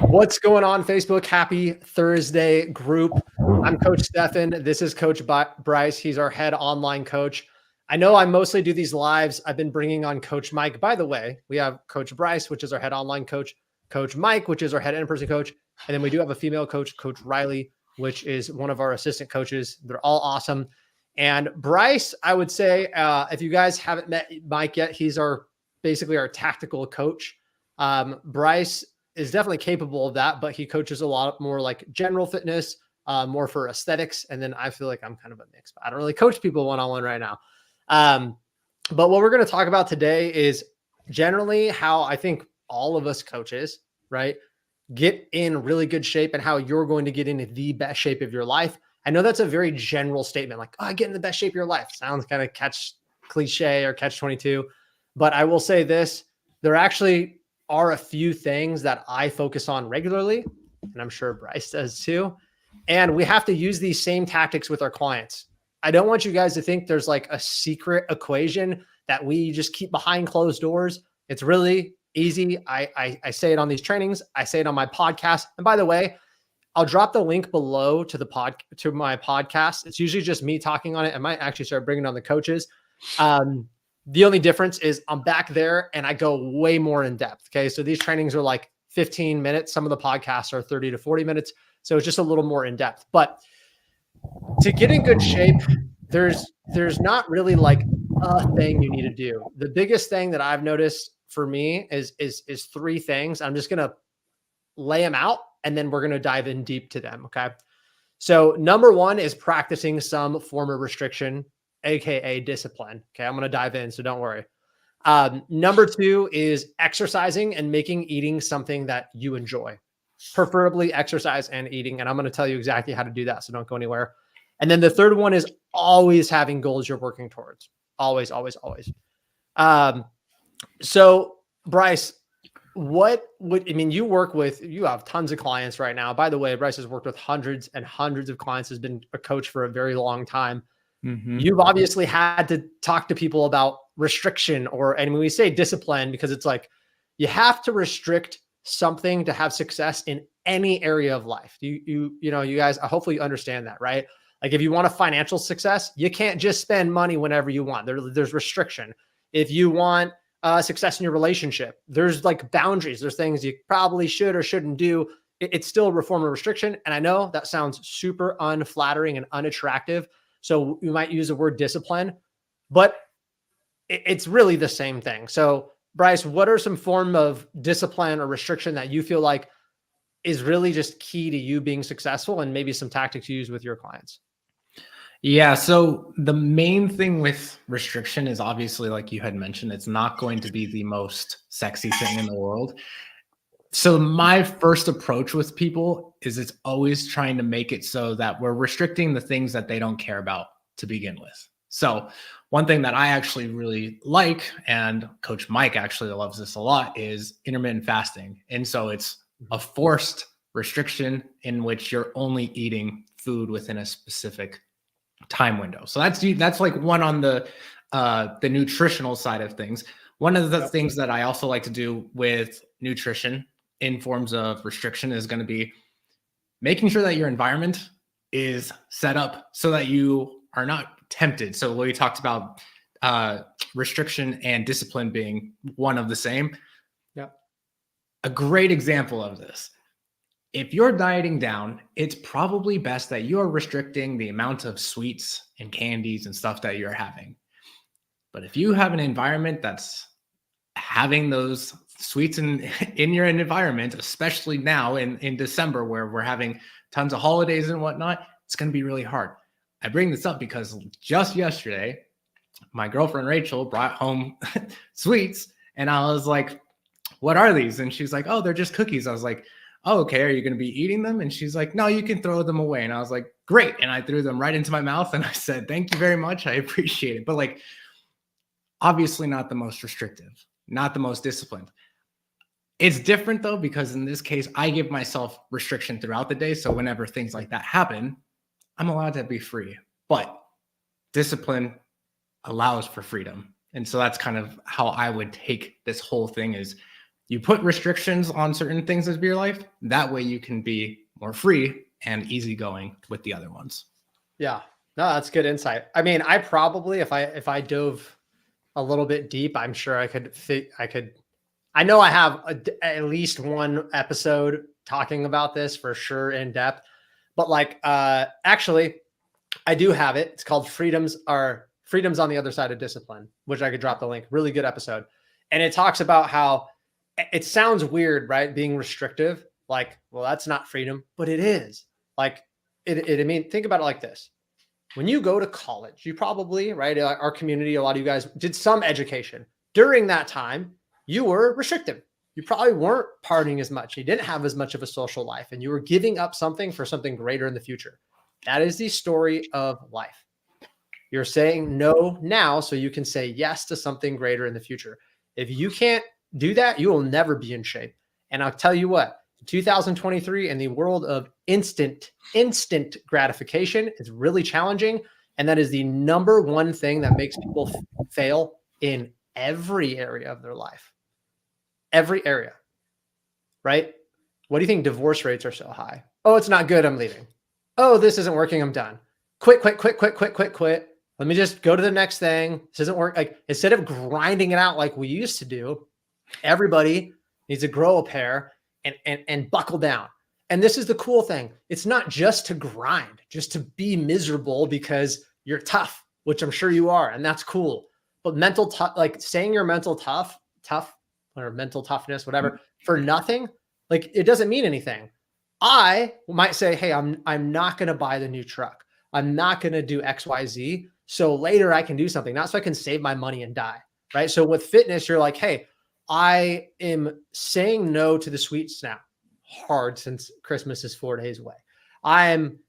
What's going on, Facebook? Happy Thursday group. I'm Coach Stefan. This is Coach Bryce. He's our head online coach. I know I mostly do these lives. I've been bringing on Coach Mike. By the way, we have Coach Bryce, which is our head online coach, Coach Mike, which is our head in-person coach. And then we do have a female coach, Coach Riley, which is one of our assistant coaches. They're all awesome. And Bryce, I would say, if you guys haven't met Mike yet, he's basically our tactical coach. Bryce is definitely capable of that, but he coaches a lot more like general fitness, more for aesthetics. And then I feel like I'm kind of a mix, but I don't really coach people one-on-one right now. But what we're going to talk about today is generally how I think all of us coaches, right, get in really good shape and how you're going to get into the best shape of your life. I know that's a very general statement, like, oh, get in the best shape of your life. Sounds kind of cliche or catch 22. But I will say this, there actually are a few things that I focus on regularly, and I'm sure Bryce does too. And we have to use these same tactics with our clients. I don't want you guys to think there's like a secret equation that we just keep behind closed doors. It's really easy. I say it on these trainings. I say it on my podcast. And by the way, I'll drop the link below to my podcast. It's usually just me talking on it. I might actually start bringing on the coaches. The only difference is I'm back there and I go way more in depth. Okay. So these trainings are like 15 minutes. Some of the podcasts are 30 to 40 minutes. So it's just a little more in depth, but to get in good shape, there's not really like a thing you need to do. The biggest thing that I've noticed for me is three things. I'm just going to lay them out and then we're going to dive in deep to them. Okay. So number one is practicing some form of restriction, AKA discipline. Okay. I'm going to dive in, so don't worry. Number two is exercising and making eating something that you enjoy, preferably exercise and eating. And I'm going to tell you exactly how to do that, so don't go anywhere. And then the third one is always having goals you're working towards. Always, always, always. So Bryce, you have tons of clients right now. By the way, Bryce has worked with hundreds and hundreds of clients, has been a coach for a very long time. Mm-hmm. You've obviously had to talk to people about restriction and when we say discipline, because it's like, you have to restrict something to have success in any area of life. You guys, hopefully you understand that, right? Like if you want a financial success, you can't just spend money whenever you want. There's restriction. If you want success in your relationship, there's like boundaries. There's things you probably should or shouldn't do. It's still a form of restriction. And I know that sounds super unflattering and unattractive. So you might use the word discipline, but it's really the same thing. So Bryce, what are some form of discipline or restriction that you feel like is really just key to you being successful, and maybe some tactics you use with your clients? Yeah. So the main thing with restriction is obviously, like you had mentioned, it's not going to be the most sexy thing in the world. So my first approach with people is it's always trying to make it so that we're restricting the things that they don't care about to begin with. So one thing that I actually really like, and Coach Mike actually loves this a lot, is intermittent fasting. And so it's a forced restriction in which you're only eating food within a specific time window. So that's like one on the nutritional side of things. One of the things that I also like to do with nutrition in forms of restriction is going to be making sure that your environment is set up so that you are not tempted. So we talked about restriction and discipline being one of the same. Yeah. A great example of this: if you're dieting down, it's probably best that you're restricting the amount of sweets and candies and stuff that you're having. But if you have an environment that's having those sweets in your environment, especially now in December, where we're having tons of holidays and whatnot, it's going to be really hard. I bring this up because just yesterday, my girlfriend Rachel brought home sweets, and I was like, "What are these?" And she's like, "Oh, they're just cookies." I was like, "Oh, okay. Are you going to be eating them?" And she's like, "No, you can throw them away." And I was like, "Great." And I threw them right into my mouth and I said, "Thank you very much. I appreciate it." But like, obviously not the most restrictive, not the most disciplined. It's different though, because in this case, I give myself restriction throughout the day. So whenever things like that happen, I'm allowed to be free. But discipline allows for freedom. And so that's kind of how I would take this whole thing is You put restrictions on certain things of your life. That way you can be more free and easygoing with the other ones. Yeah, no, that's good insight. I mean, I probably, if I dove a little bit deep, I'm sure I could I know I have at least one episode talking about this for sure in depth, but like, actually I do have it. It's called Freedoms on the Other Side of Discipline, which I could drop the link. Really good episode. And it talks about how it sounds weird, right? Being restrictive, like, well, that's not freedom, but it is. Like I mean, think about it like this. When you go to college, you probably, right? Our community, a lot of you guys did some education. During that time, you were restrictive. You probably weren't partying as much. You didn't have as much of a social life, and you were giving up something for something greater in the future. That is the story of life. You're saying no now so you can say yes to something greater in the future. If you can't do that, you will never be in shape. And I'll tell you what, 2023 in the world of instant gratification is really challenging. And that is the number one thing that makes people fail in every area of their life. Every area, right? What do you think divorce rates are so high? Oh, it's not good, I'm leaving. Oh, this isn't working, I'm done. Quit. Let me just go to the next thing. This doesn't work. Like, instead of grinding it out like we used to do, everybody needs to grow a pair and buckle down. And this is the cool thing. It's not just to grind, just to be miserable because you're tough, which I'm sure you are, and that's cool. But like saying you're tough, or mental toughness, whatever, for nothing, like it doesn't mean anything. I might say, hey, I'm not going to buy the new truck. I'm not going to do XYZ. So later I can do something, not so I can save my money and die. Right. So with fitness, you're like, hey, I am saying no to the sweets now. Hard, since Christmas is 4 days away. I'm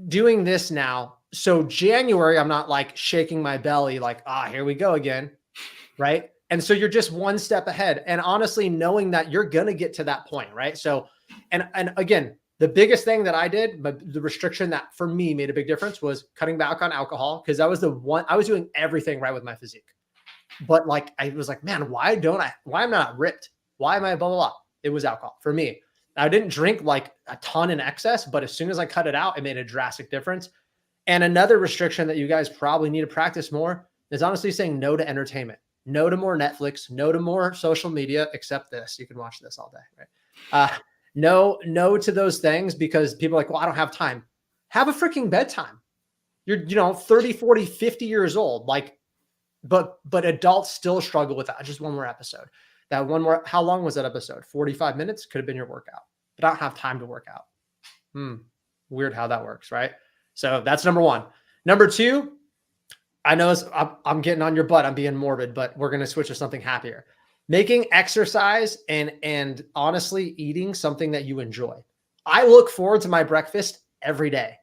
doing this now. So January, I'm not like shaking my belly like, here we go again. Right. And so you're just one step ahead. And honestly, knowing that you're going to get to that point. Right. So, and again, the biggest thing that I did, but the restriction that for me made a big difference, was cutting back on alcohol. Cause I was doing everything right with my physique. But like, I was like, man, why am I not ripped? Why am I blah, blah, blah? It was alcohol for me. I didn't drink like a ton in excess, but as soon as I cut it out, it made a drastic difference. And another restriction that you guys probably need to practice more is honestly saying no to entertainment, no to more Netflix, no to more social media, except this. You can watch this all day, right? No to those things, because people are like, well, I don't have time. Have a freaking bedtime. You're, 30, 40, 50 years old. Like, but adults still struggle with that. Just one more episode. That one more, how long was that episode? 45 minutes could have been your workout, but I don't have time to work out. Weird how that works, right? So that's number one. Number two, I know I'm getting on your butt. I'm being morbid, but we're going to switch to something happier. Making exercise and honestly eating something that you enjoy. I look forward to my breakfast every day.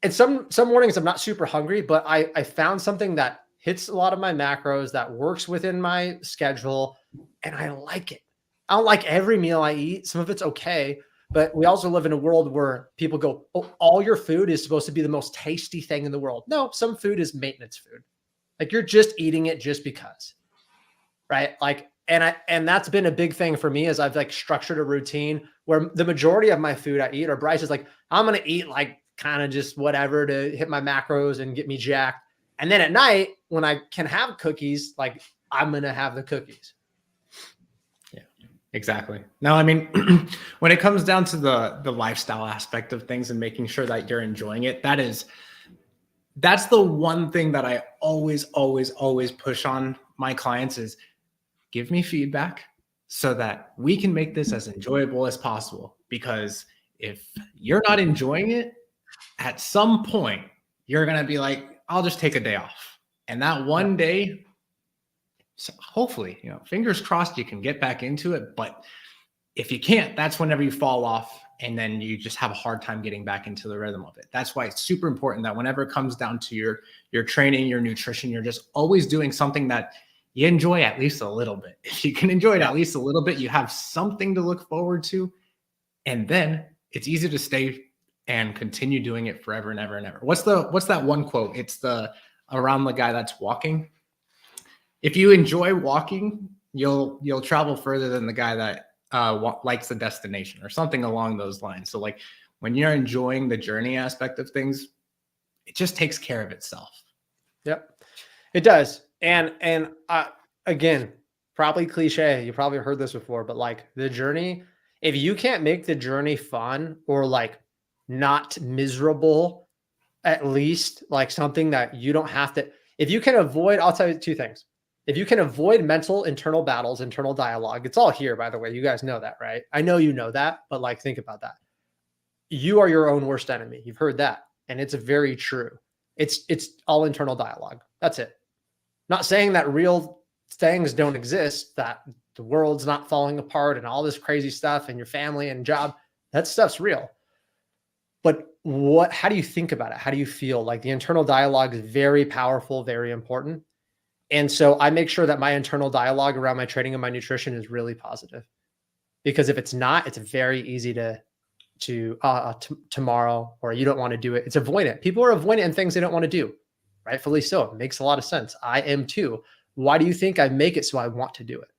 And some mornings I'm not super hungry, but I found something that hits a lot of my macros, that works within my schedule, and I like it. I don't like every meal I eat. Some of it's okay, but we also live in a world where people go, oh, all your food is supposed to be the most tasty thing in the world. No, some food is maintenance food. Like, you're just eating it just because, right? Like, and that's been a big thing for me, as I've like structured a routine where the majority of my food I eat, or Bryce is like, I'm going to eat like kind of just whatever to hit my macros and get me jacked. And then at night, when I can have cookies, like, I'm going to have the cookies. Yeah, exactly. No, I mean, when it comes down to the lifestyle aspect of things and making sure that you're enjoying it, that's the one thing that I always push on my clients is give me feedback so that we can make this as enjoyable as possible. Because if you're not enjoying it, at some point, you're going to be like, I'll just take a day off. And that one day, so hopefully, fingers crossed, you can get back into it. But if you can't, that's whenever you fall off, and then you just have a hard time getting back into the rhythm of it. That's why it's super important that whenever it comes down to your training, your nutrition, you're just always doing something that you enjoy at least a little bit. If you can enjoy it at least a little bit, you have something to look forward to. And then it's easy to stay and continue doing it forever and ever and ever. What's that one quote? It's around the guy that's walking. If you enjoy walking you'll travel further than the guy that likes the destination or something along those lines. So like when you're enjoying the journey aspect of things, it just takes care of itself. Yep, it does. And again, probably cliche. You probably heard this before, but like the journey, if you can't make the journey fun or like not miserable, at least like something that you don't have to, if you can avoid, I'll tell you two things. If you can avoid mental internal battles, internal dialogue, it's all here, by the way. You guys know that, right? I know you know that, but like, think about that. You are your own worst enemy. You've heard that. And it's very true. It's all internal dialogue. That's it. Not saying that real things don't exist, that the world's not falling apart and all this crazy stuff and your family and job, that stuff's real. But how do you think about it? How do you feel? Like the internal dialogue is very powerful, very important. And so I make sure that my internal dialogue around my training and my nutrition is really positive, because if it's not, it's very easy to tomorrow, or you don't want to do it. It's avoidant. People are avoidant in things they don't want to do. Rightfully so. It makes a lot of sense. I am too. Why do you think I make it so I want to do it?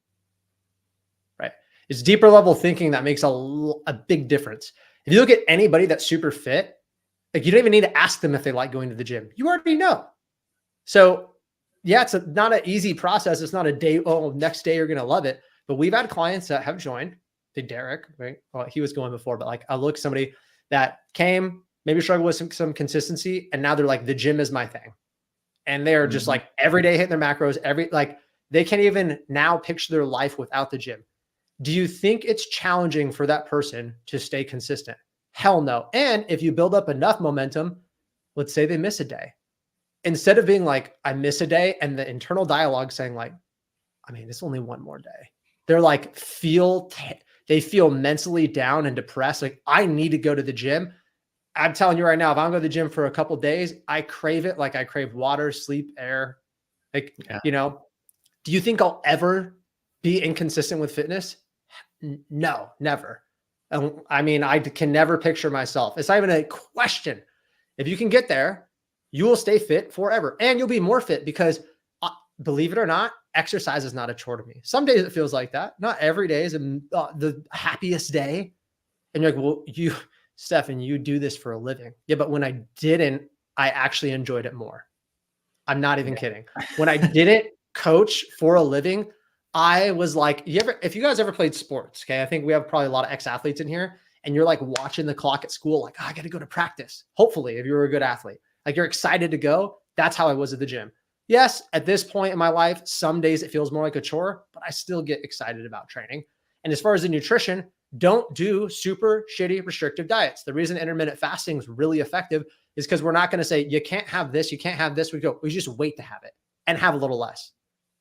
Right? It's deeper level thinking that makes a big difference. If you look at anybody that's super fit, like you don't even need to ask them if they like going to the gym. You already know. So yeah, it's not an easy process. It's not a day, next day you're going to love it. But we've had clients that have joined. Big Derek, right? Well, he was going before, but like I look at somebody that came, maybe struggled with some consistency, and now they're like, the gym is my thing. And they're just like every day hitting their macros, like they can't even now picture their life without the gym. Do you think it's challenging for that person to stay consistent? Hell no. And if you build up enough momentum, let's say they miss a day. Instead of being like, I miss a day, and the internal dialogue saying like, I mean, it's only one more day. They're like, they feel mentally down and depressed. Like, I need to go to the gym. I'm telling you right now, if I don't go to the gym for a couple of days, I crave it. Like I crave water, sleep, air. Like, you know, do you think I'll ever be inconsistent with fitness? No, never. I mean, I can never picture myself. It's not even a question. If you can get there, you will stay fit forever, and you'll be more fit because believe it or not, exercise is not a chore to me. Some days it feels like that. Not every day is the happiest day. And you're like, well, Stefan, you do this for a living. Yeah, but when I didn't, I actually enjoyed it more. I'm not even kidding. When I didn't coach for a living, I was like, if you guys ever played sports, okay, I think we have probably a lot of ex-athletes in here, and you're like watching the clock at school, like, I got to go to practice. Hopefully, if you were a good athlete, like you're excited to go. That's how I was at the gym. Yes, at this point in my life, some days it feels more like a chore, but I still get excited about training. And as far as the nutrition, don't do super shitty restrictive diets. The reason intermittent fasting is really effective is because we're not going to say, you can't have this, you can't have this. We just wait to have it and have a little less.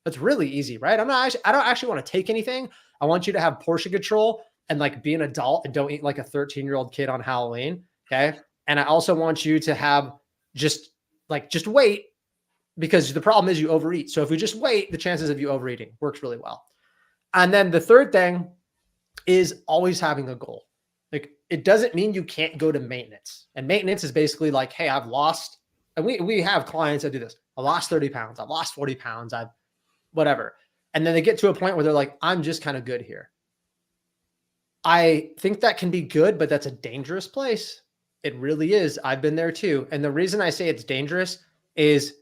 That's really easy, right? I don't actually want to take anything. I want you to have portion control and like be an adult and don't eat like a 13-year-old kid on Halloween. Okay. And I also want you to have just wait, because the problem is you overeat. So if we just wait, the chances of you overeating works really well. And then the third thing is always having a goal. Like it doesn't mean you can't go to maintenance. And maintenance is basically like, hey, I've lost, and we have clients that do this. I lost 30 pounds. I've lost 40 pounds. I've whatever. And then they get to a point where they're like, I'm just kind of good here. I think that can be good, but that's a dangerous place. It really is. I've been there too. And the reason I say it's dangerous is,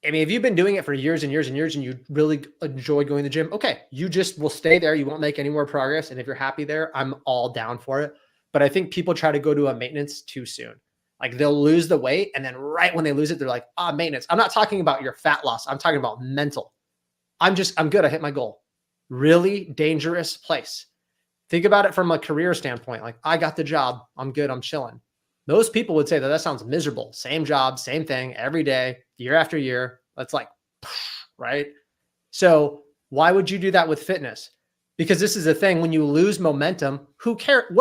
I mean, if you've been doing it for years and years and years and you really enjoy going to the gym, okay, you just will stay there. You won't make any more progress. And if you're happy there, I'm all down for it. But I think people try to go to a maintenance too soon. Like they'll lose the weight, and then right when they lose it, they're like, maintenance. I'm not talking about your fat loss. I'm talking about mental. I'm good. I hit my goal. Really dangerous place. Think about it from a career standpoint. Like I got the job. I'm good. I'm chilling. Most people would say that sounds miserable. Same job, same thing every day, year after year. That's like, right? So why would you do that with fitness? Because this is the thing. When you lose momentum, who cares?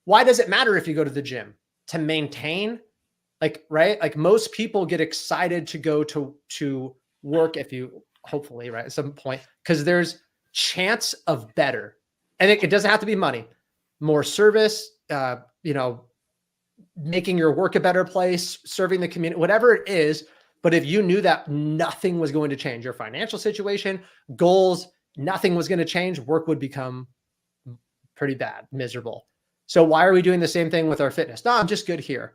Why does it matter if you go to the gym? To maintain, like, right? Like most people get excited to go to work hopefully, right, at some point, because there's chance of better. And it doesn't have to be money, more service, making your work a better place, serving the community, whatever it is. But if you knew that nothing was going to change, your financial situation, goals, nothing was going to change, work would become pretty bad, miserable. So why are we doing the same thing with our fitness? No, I'm just good here.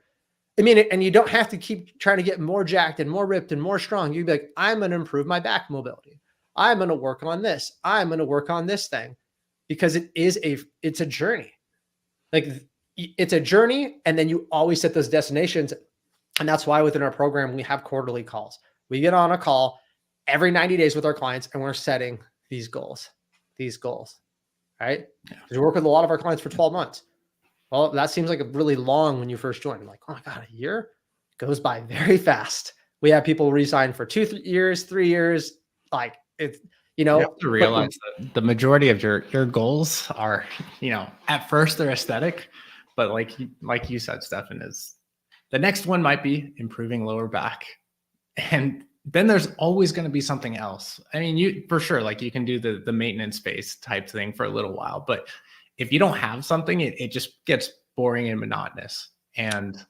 I mean, and you don't have to keep trying to get more jacked and more ripped and more strong. You'd be like, I'm going to improve my back mobility. I'm going to work on this. I'm going to work on this thing, because it's a journey. Like, it's a journey. And then you always set those destinations. And that's why within our program, we have quarterly calls. We get on a call every 90 days with our clients, and we're setting these goals, right? Because we work with a lot of our clients for 12 months. Well, that seems like a really long when you first join. I'm like, oh my God, a year goes by very fast. We have people resign for 2 years, 3 years. Like, it's, You have to realize that the majority of your goals are, at first they're aesthetic, but like you said, Stefan, is the next one might be improving lower back. And then there's always going to be something else. I mean, you for sure, like you can do the maintenance phase type thing for a little while, but if you don't have something, it just gets boring and monotonous. And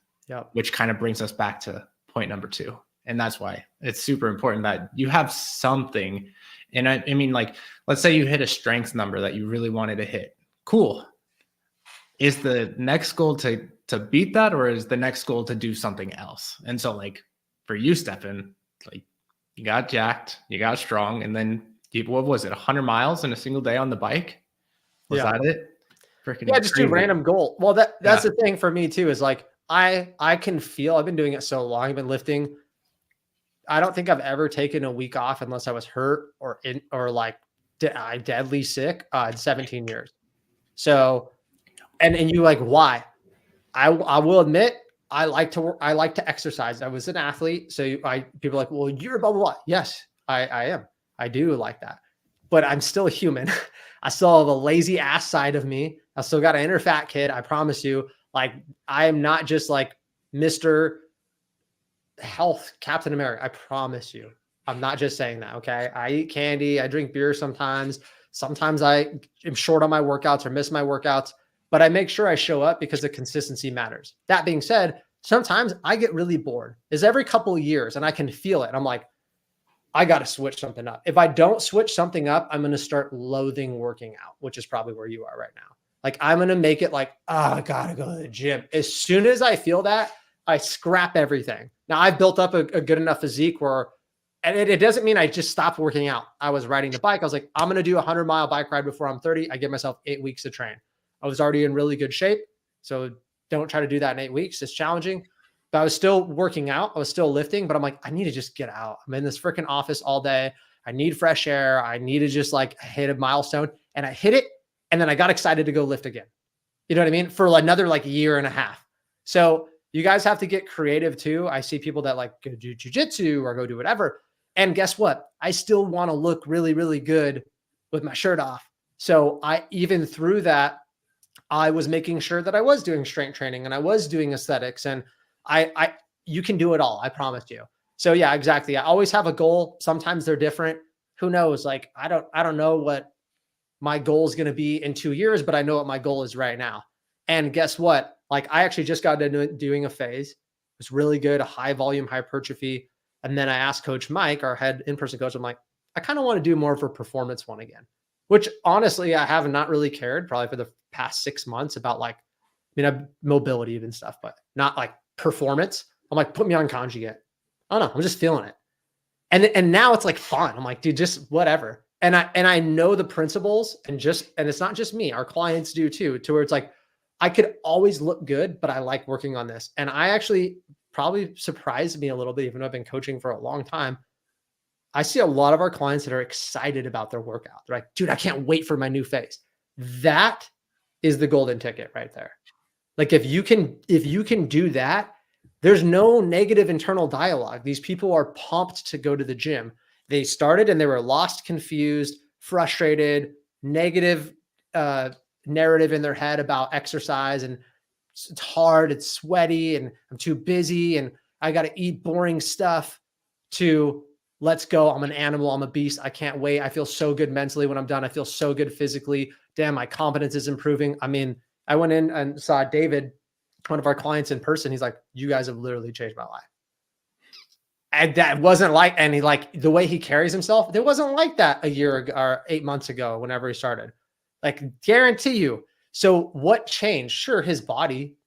which kind of brings us back to point number 2. And that's why it's super important that you have something. And I mean, like, let's say you hit a strength number that you really wanted to hit. Cool. Is the next goal to beat that, or is the next goal to do something else? And so, like, for you, Stefan, like, you got jacked, you got strong, and then what was it, 100 miles in a single day on the bike? Was that it? Freaking just do random goal. Well, that's the thing for me too, is like, I can feel, I've been doing it so long, I've been lifting. I don't think I've ever taken a week off unless I was hurt or deadly sick in 17 years. So, and you like, why? I will admit, I like to exercise. I was an athlete. So people are like, well, you're blah, blah, blah. Yes, I am. I do like that, but I'm still a human. I still have a lazy ass side of me. I still got an inner fat kid. I promise you. Like, I am not just like Mr. Health Captain America. I promise you. I'm not just saying that. Okay. I eat candy. I drink beer sometimes. Sometimes I am short on my workouts or miss my workouts, but I make sure I show up because the consistency matters. That being said, sometimes I get really bored. It's every couple of years and I can feel it. I'm like, I got to switch something up. If I don't switch something up, I'm going to start loathing working out, which is probably where you are right now. Like, I'm going to make it like, I got to go to the gym. As soon as I feel that, I scrap everything. Now, I've built up a good enough physique where, and it doesn't mean I just stopped working out. I was riding the bike. I was like, I'm going to do a 100-mile bike ride before I'm 30. I give myself 8 weeks to train. I was already in really good shape. So don't try to do that in 8 weeks. It's challenging. But I was still working out. I was still lifting, but I'm like, I need to just get out. I'm in this freaking office all day. I need fresh air. I need to just like hit a milestone. And I hit it. And then I got excited to go lift again. You know what I mean? For another like year and a half. So you guys have to get creative too. I see people that like go do jujitsu or go do whatever. And guess what? I still want to look really, really good with my shirt off. So even through that, I was making sure that I was doing strength training and I was doing aesthetics, and you can do it all. I promise you. So yeah, exactly. I always have a goal. Sometimes they're different. Who knows? Like, I don't know what my goal is going to be in 2 years, but I know what my goal is right now. And guess what? Like, I actually just got into doing a phase. It was really good, a high volume hypertrophy. And then I asked Coach Mike, our head in-person coach, I'm like, I kind of want to do more of a performance one again, which honestly, I have not really cared probably for the past 6 months about like, mobility even stuff, but not like performance. I'm like, put me on conjugate. I don't know. I'm just feeling it. And now it's like fun. I'm like, dude, just whatever. And I know the principles and it's not just me, our clients do too, to where it's like, I could always look good, but I like working on this. And I actually probably surprised me a little bit, even though I've been coaching for a long time. I see a lot of our clients that are excited about their workout. They're like, dude, I can't wait for my new phase. That is the golden ticket right there. Like, if you can do that, there's no negative internal dialogue. These people are pumped to go to the gym. They started and they were lost, confused, frustrated, negative narrative in their head about exercise. And it's hard, it's sweaty, and I'm too busy, and I got to eat boring stuff, to let's go. I'm an animal. I'm a beast. I can't wait. I feel so good mentally when I'm done. I feel so good physically. Damn, my confidence is improving. I mean, I went in and saw David, one of our clients, in person. He's like, you guys have literally changed my life. And that wasn't like, and he like the way he carries himself, there wasn't like that a year ago or 8 months ago, whenever he started. Like, guarantee you. So what changed? Sure, his body,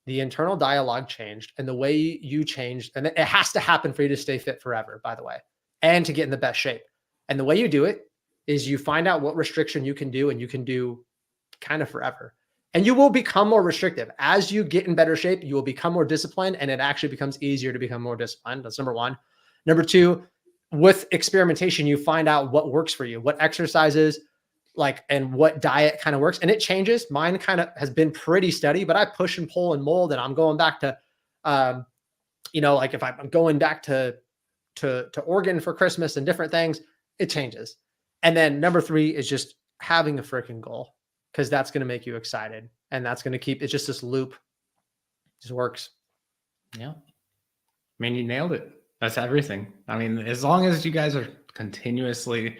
the internal dialogue changed, and the way you changed, and it has to happen for you to stay fit forever, by the way, and to get in the best shape. And the way you do it is you find out what restriction you can do, and you can do kind of forever. And you will become more restrictive. As you get in better shape, you will become more disciplined, and it actually becomes easier to become more disciplined. That's number one. Number two, with experimentation, you find out what works for you, what exercises, like, and what diet kind of works. And it changes. Mine kind of has been pretty steady, but I push and pull and mold, and I'm going back to, like if I'm going back to Oregon for Christmas and different things, it changes. And then number three is just having a freaking goal, because that's going to make you excited, and that's going to keep, it's just this loop. It just works. Yeah. I mean, you nailed it. That's everything. I mean, as long as you guys are continuously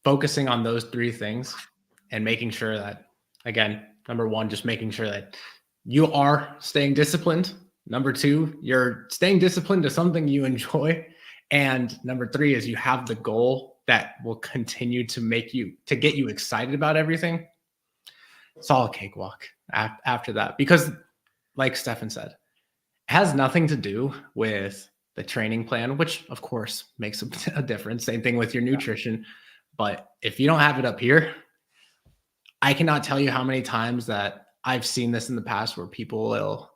focusing on those three things and making sure that, again, number one, just making sure that you are staying disciplined. Number two, you're staying disciplined to something you enjoy. And number three is you have the goal that will continue to get you excited about everything. It's all a cakewalk after that, because like Stefan said, it has nothing to do with the training plan, which of course makes a difference. Same thing with your nutrition. But if you don't have it up here, I cannot tell you how many times that I've seen this in the past where people will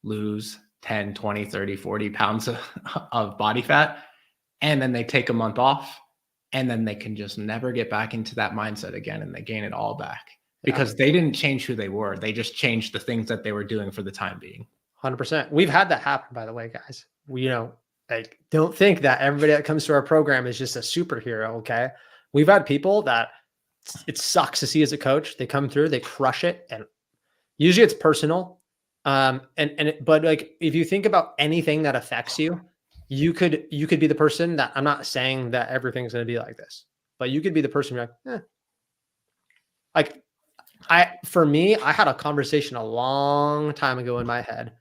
lose 10, 20, 30, 40 pounds of body fat, and then they take a month off, and then they can just never get back into that mindset again, and they gain it all back. Because they didn't change who they were. They just changed the things that they were doing for the time being. 100%. We've had that happen, by the way, guys. We, like, don't think that everybody that comes to our program is just a superhero. Okay. We've had people that it sucks to see as a coach. They come through, they crush it. And usually it's personal. But like, if you think about anything that affects you, you could be the person that, I'm not saying that everything's going to be like this, but you could be the person you're like, for me, I had a conversation a long time ago in my head,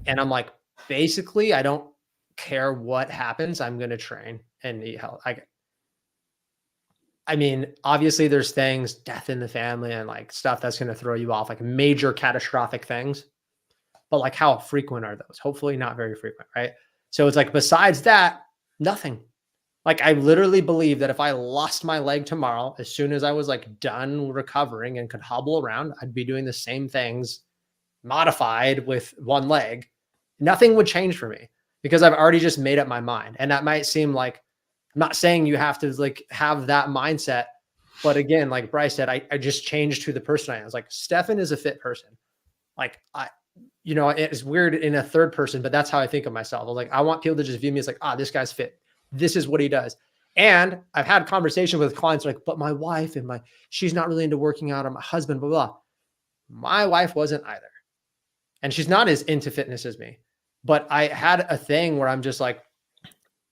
and I'm like, basically, I don't care what happens. I'm going to train and eat health. I mean, obviously there's things, death in the family and like stuff that's going to throw you off, like major catastrophic things, but like how frequent are those? Hopefully not very frequent. Right. So it's like, besides that, nothing. Like, I literally believe that if I lost my leg tomorrow, as soon as I was like done recovering and could hobble around, I'd be doing the same things modified with one leg. Nothing would change for me, because I've already just made up my mind. And that might seem like, I'm not saying you have to like have that mindset, but again, like Bryce said, I just changed who the person I am. I was like, Stefan is a fit person. Like, it's weird in a third person, but that's how I think of myself. I was like, I want people to just view me as like, this guy's fit. This is what he does. And I've had conversations with clients like, but my wife and she's not really into working out, or my husband, blah, blah. My wife wasn't either. And she's not as into fitness as me, but I had a thing where I'm just like,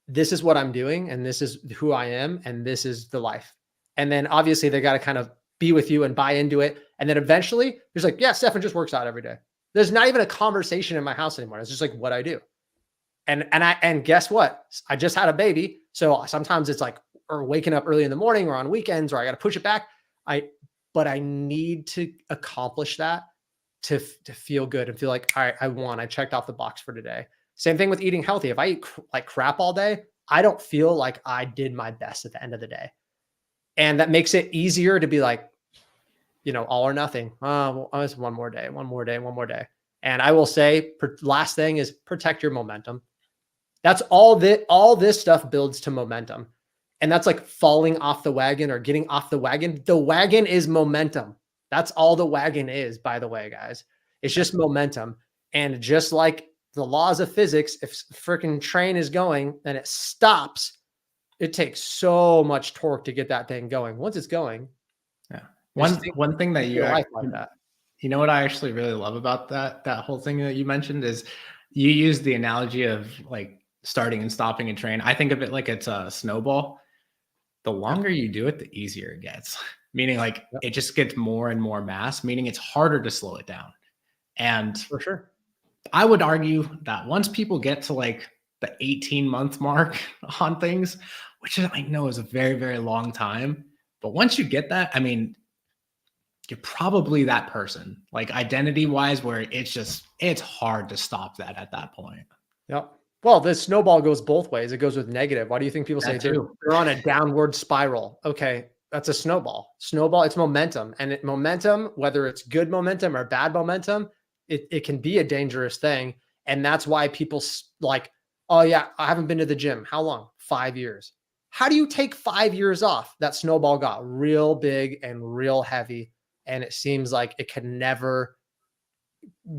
this is what I'm doing, and this is who I am, and this is the life. And then obviously they got to kind of be with you and buy into it. And then eventually there's like, yeah, Stefan just works out every day. There's not even a conversation in my house anymore. It's just like what I do. And guess what? I just had a baby. So sometimes it's like, or waking up early in the morning or on weekends, or I got to push it back. But I need to accomplish that to feel good and feel like, all right, I checked off the box for today. Same thing with eating healthy. If I eat like crap all day, I don't feel like I did my best at the end of the day. And that makes it easier to be like, all or nothing. Well, it's one more day. And I will say, last thing is protect your momentum. That's all this stuff builds to momentum. And that's like falling off the wagon or getting off the wagon. The wagon is momentum. That's all the wagon is, by the way, guys. It's just momentum. And just like the laws of physics, if freaking train is going and it stops, it takes so much torque to get that thing going. Once it's going. Yeah. One thing that you like that. You know what I actually really love about that whole thing that you mentioned is you use the analogy of like starting and stopping a train. I think of it like it's a snowball. The longer you do it, the easier it gets. Meaning like it just gets more and more mass, meaning it's harder to slow it down. And for sure, I would argue that once people get to like the 18-month mark on things, which I know is a very, very long time. But once you get that, I mean, you're probably that person, like identity wise, where it's hard to stop that at that point. Yep. Well, the snowball goes both ways. It goes with negative. Why do you think people say they're on a downward spiral? Okay, that's a snowball. Snowball, it's momentum. And momentum, whether it's good momentum or bad momentum, it can be a dangerous thing. And that's why people like, oh yeah, I haven't been to the gym. How long? 5 years. How do you take 5 years off? That snowball got real big and real heavy. And it seems like it can never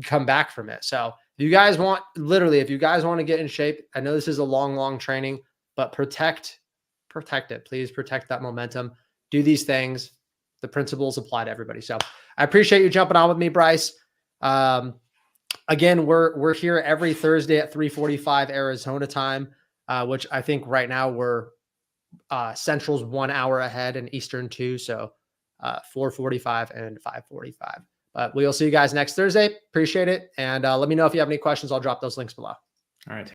come back from it. So if you guys want, literally, if you guys want to get in shape, I know this is a long, long training, but protect it. Please protect that momentum. Do these things. The principles apply to everybody. So I appreciate you jumping on with me, Bryce. Again, we're here every Thursday at 3:45 Arizona time, which I think right now we're Central's 1 hour ahead and Eastern 2. So 4:45 and 5:45. But we'll see you guys next Thursday. Appreciate it. And let me know if you have any questions. I'll drop those links below. All right.